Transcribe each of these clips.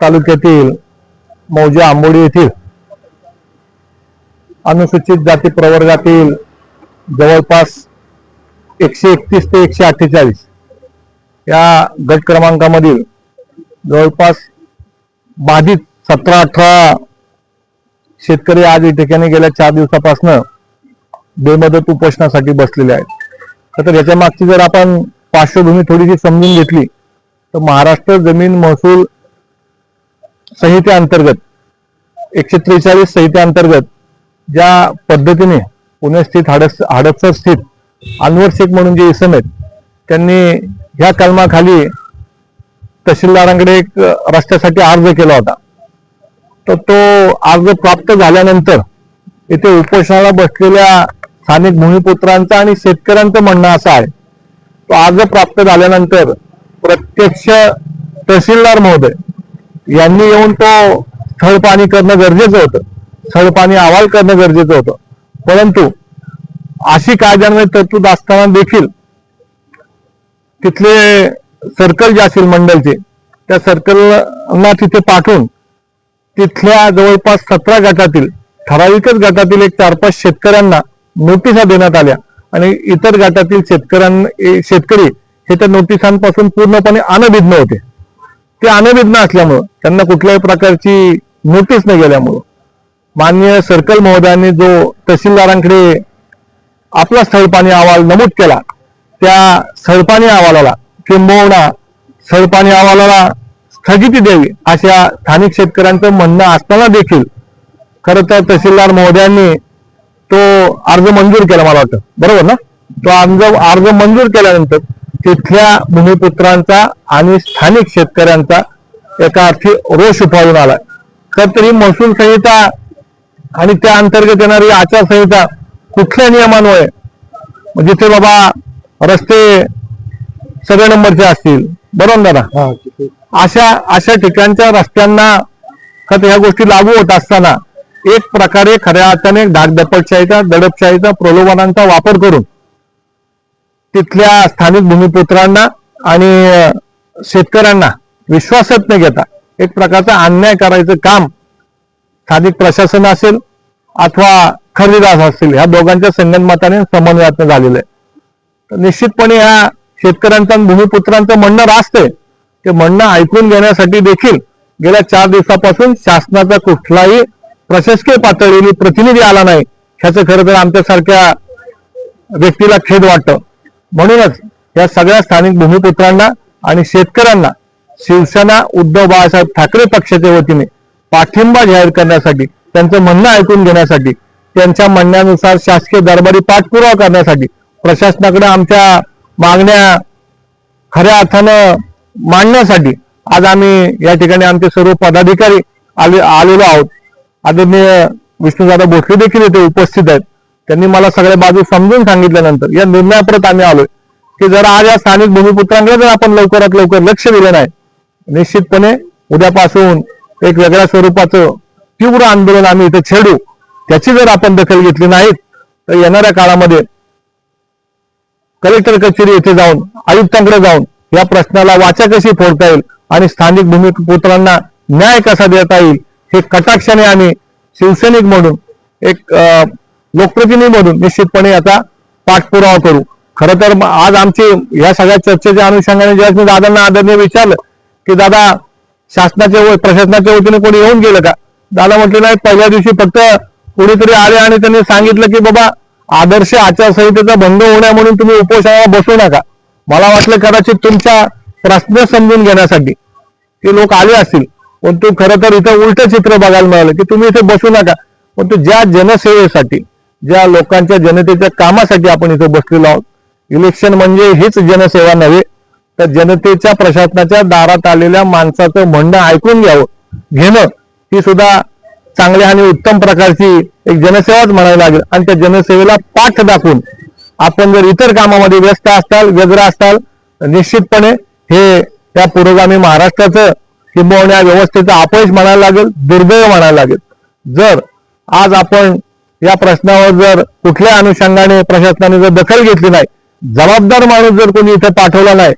तालुक्यातील मौजे आंबोडी येथील अनुसूचित जाती प्रवर्गातील जवळपास 131 ते 148 या गट क्रमांकामधील जवळपास बाधित 17-18 शेतकरी आज या ठिकाणी गेल्या 4 दिवसापासून बेमुदत उपोषणासाठी बसलेले आहेत। तर याच्या मागची जर आपण पार्श्वभूमी थोडीशी समजून घेतली तर महाराष्ट्र जमीन महसूल संहितेअंतर्गत 143 संहितेअंतर्गत ज्या पद्धतीने पुणे स्थित हडपसर स्थित अनवर शेख म्हणून जे इसम आहेत त्यांनी ह्या कलमाखाली तहसीलदारांकडे एक रस्त्यासाठी अर्ज केला होता। तर तो अर्ज प्राप्त झाल्यानंतर येथे उपोषणाला बसलेल्या स्थानिक भूमिपुत्रांचा आणि शेतकऱ्यांचं म्हणणं असं आहे, तो अर्ज प्राप्त झाल्यानंतर प्रत्यक्ष तहसीलदार महोदय यांनी येऊन तो स्थळ पाहणी करणं गरजेचं होतं, स्थळ पाहणी अहवाल करणं गरजेचं होतं। परंतु अशी कायद्यान्वये तरतूद असताना देखील तिथले सर्कल जे असेल मंडलचे त्या सर्कलला तिथे पाठवून तिथल्या जवळपास 17 गटातील ठराविकच गटातील एक 4-5 शेतकऱ्यांना नोटिसा देण्यात आल्या आणि इतर गटातील शेतकरी हे त्या नोटिसांपासून पूर्णपणे अनभिज्ञ होते। ते अनभिज्ञ असल्यामुळं त्यांना कुठल्याही प्रकारची नोटीस न गेल्यामुळं माननीय सर्कल महोदयांनी जो तहसीलदारांकडे आपला स्थळपाणी अहवाल नमूद केला त्या स्थळपाणी अहवालाला किंबहुना स्थळपाणी अहवालाला स्थगिती द्यावी अशा स्थानिक शेतकऱ्यांचं म्हणणं असताना देखील खरं तर तहसीलदार महोदयांनी तो अर्ज मंजूर केला, मला वाटतं बरोबर ना। तो अर्ज मंजूर केल्यानंतर तिथल्या भूमिपुत्रांचा आणि स्थानिक शेतकऱ्यांचा एका अर्थी रोष उफाळून आला। खर तरी महसूल संहिता आणि त्या अंतर्गत येणारी आचारसंहिता कुठल्या नियमान्वये जिथे बाबा रस्ते सगळ्या नंबरचे असतील, बरोबर दादा, अशा ठिकाणच्या रस्त्यांना खरं ह्या गोष्टी लागू होत असताना एक प्रकारे खऱ्या अर्थाने डागडपटशाहीचा दडपशाहीचा प्रलोभनांचा वापर करून तिथल्या स्थानिक भूमिपुत्रांना आणि शेतकऱ्यांना विश्वासात न घेता एक प्रकारचा अन्याय करायचं काम स्थानिक प्रशासन असेल अथवा खरेदीदार असतील ह्या दोघांच्या संगनमताने समन्वयात झालेलं आहे। तर निश्चितपणे ह्या शेतकऱ्यांचं आणि भूमिपुत्रांचं म्हणणं रास्त आहे। ते म्हणणं ऐकून घेण्यासाठी देखील गेल्या 4 दिवसापासून शासनाचा कुठलाही प्रशासकीय पातळीवर प्रतिनिधी आला नाही, ह्याचं खरं तर आमच्यासारख्या व्यक्तीला खेद वाटतं। म्हणूनच या सगळ्या स्थानिक भूमिपुत्रांना आणि शेतकऱ्यांना शिवसेना उद्धव बाळासाहेब ठाकरे पक्षाच्या वतीने पाठिंबा जाहीर करण्यासाठी, त्यांचं म्हणणं ऐकून घेण्यासाठी, त्यांच्या म्हणण्यानुसार शासकीय दरबारी पाठपुरावा करण्यासाठी, प्रशासनाकडे आमच्या मागण्या खऱ्या अर्थानं मांडण्यासाठी आज आम्ही या ठिकाणी आमचे सर्व पदाधिकारी आलेलो आहोत। आदरणीय विष्णुदादा भोसले देखील इथे उपस्थित आहेत। त्यांनी मला सगळ्या बाजू समजून सांगितल्यानंतर या निर्णयापर्यंत आम्ही आलोय की जर आज या स्थानिक भूमिपुत्रांकडे जर आपण लवकरात लवकर लक्ष दिलं नाही, निश्चितपणे उद्यापासून एक वेगळ्या स्वरूपाचं तीव्र आंदोलन आम्ही इथे छेडू। त्याची जर आपण दखल घेतली नाहीत तर येणाऱ्या काळामध्ये कलेक्टर कचेरी येथे जाऊन आयुक्तांकडे जाऊन या प्रश्नाला वाचा कशी फोडता येईल आणि स्थानिक भूमिपुत्रांना न्याय कसा देता येईल हे कटाक्षाने आम्ही शिवसैनिक म्हणून एक लोकप्रतिनिधी म्हणून निश्चितपणे याचा पाठपुरावा करू। खरं तर आज आमची या सगळ्या चर्चेच्या अनुषंगाने जेव्हा मी दादांना आदरणीय विचारलं की दादा शासनाच्या प्रशासनाच्या वतीने कोणी येऊन गेलं का, दादा म्हटले नाही, पहिल्या दिवशी फक्त कोणीतरी आले आणि त्यांनी सांगितलं की बाबा आदर्श आचारसंहितेचा भंग होण्या म्हणून तुम्ही उपोषणाला बसू नका। मला वाटलं कदाचित तुमच्या प्रश्न समजून घेण्यासाठी ते लोक आले असतील, परंतु खरं तर इथं उलट चित्र बघायला मिळालं की तुम्ही इथे बसू नका, परंतु ज्या जनसेवेसाठी, ज्या लोकांच्या जनतेच्या कामासाठी आपण इथे बसलेलो आहोत, इलेक्शन म्हणजे हीच जनसेवा नव्हे तर जनतेच्या प्रशासनाच्या दारात आलेल्या माणसाचं म्हणणं ऐकून घेणं ही सुद्धा चांगल्या आणि उत्तम प्रकारची एक जनसेवाच म्हणावी लागेल। आणि त्या जनसेवेला पाठ दाखवून आपण जर इतर कामामध्ये व्यस्त व्यग्र असताल तर निश्चितपणे हे त्या पुरोगामी महाराष्ट्राचं किंबहुना या व्यवस्थेचं अपयश म्हणायला लागेल, दुर्दैव म्हणायला लागेल। जर आज आपण या प्रश्नावर जर कुठल्या अनुषंगाने प्रशासनाने जर दखल घेतली नाही, जबाबदार माणूस जर कोणी इथे पाठवला नाही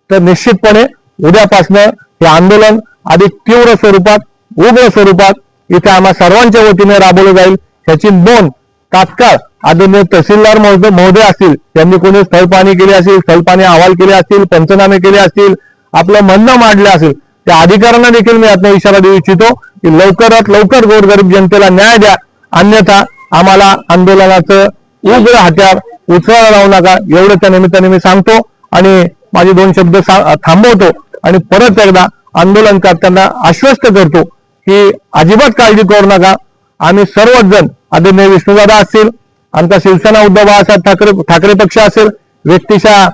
तर निश्चितपणे उद्यापासून हे आंदोलन अधिक तीव्र स्वरूपात, उग्र स्वरूपात इथे आम्हा सर्वांच्या वतीने राबवलं जाईल, याची नोंद तात्काळ आदरणीय तहसीलदार महोदय असतील, त्यांनी कोणी स्थळपाहणी केली असेल, स्थळपाहणी अहवाल केले असतील, पंचनामे केले असतील, आपलं म्हणणं मांडलं असेल, त्या अधिकाऱ्यांना देखील मी यातनं इशारा देऊ इच्छितो की लवकरात लवकर गोरगरीब जनतेला न्याय द्या, अन्यथा आम्हाला आंदोलनाचं उग्र हत्यार उचलायला लावू नका, एवढं त्या निमित्ताने मी सांगतो आणि माझे 2 शब्द थांबवतो आणि परत एकदा आंदोलन करताना आश्वस्त करतो की अजिबात काळजी करू नका. आम्ही सर्वच जण, आदरणीय विष्णुदादा असतील, आमचा शिवसेना उद्धव बाळासाहेब ठाकरे पक्ष असेल, व्यक्तिशः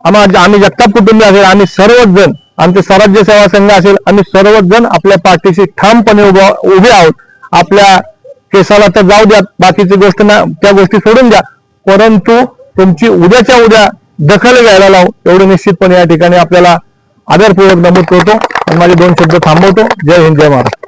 आम्ही जगताप कुटुंबी असेल, आम्ही सर्वच जण, आमचे स्वराज्य सेवा संघ असेल, आम्ही सर्वच जण आपल्या पाठीशी ठामपणे उभे आहोत. आपल्या केसाला तर जाऊ द्या, बाकीची गोष्ट ना, त्या गोष्टी सोडून द्या, परंतु तुमची उद्याच्या उद्या दखल घ्यायला लावू, एवढे निश्चितपणे या ठिकाणी आपल्याला आदरपूर्वक नमूद करतो आणि माझे 2 शब्द थांबवतो. जय हिंद, जय महाराष्ट्र.